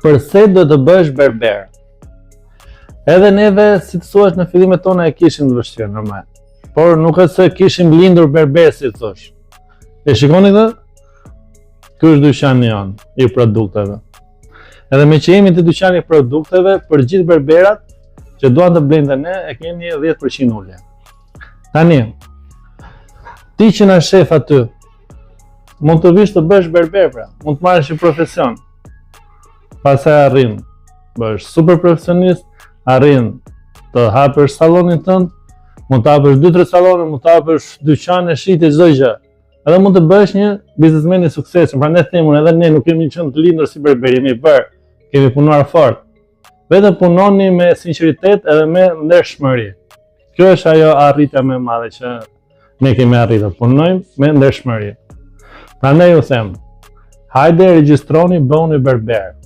Përse do të bësh berber? Edhe neve, si të thuash, në fillimet tona e kishim të vështirë, normal. Por nuk është se kishim lindur berber, si të thuash. E shikoni këtë? Ky është dyqani jonë i produkteve. Edhe me që jemi të dyqani i produkteve, për gjithë berberat që duan të blejnë dhe ne, e kemi 10% ulje. Tani, ti që na shef aty, mund të vish të bësh berber, pra, mund të marrësh një profesion. Pastaj arrin, bësh super profesionist, arrin të hapësh sallonin tënd, mund të hapësh 2-3 sallone, mund të hapësh dyqane, shitje, çdo gjë. Edhe mund të bësh një biznesmen i suksesshëm. Prandaj themun, edhe ne nuk kemi qenë të lindur si berber, jemi bërë, kemi punuar fort. Vetëm punoni me sinqeritet edhe me ndershmëri. Kjo është ajo arritja më e madhe që ne kemi arritur. Punojmë me ndershmëri. Prandaj ju them, hajde regjistroni, bëuni berber.